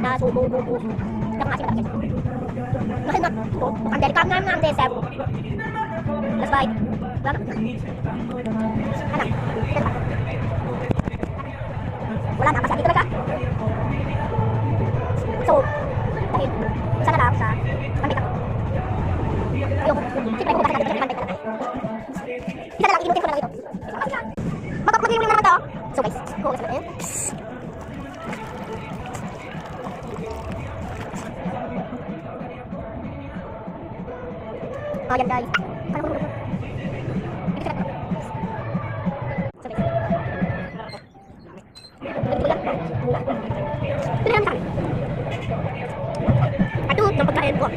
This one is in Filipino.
na sumubuko. Yang ngasih kita. Mahal na. Ang delikado nga ang desert. Let's bite. Anak. Wala na kasi dito talaga. So, dahil isa na lang sa pandita ko. Yung, siyempre kung bakit natin sa pandita natin. Isa na lang, inutin ko na lang ito. Mag-iunin na naman ito. So guys, hugas natin. Ayan guys. So guys. Ito na lang sa akin. Ito, ng pagkain ko.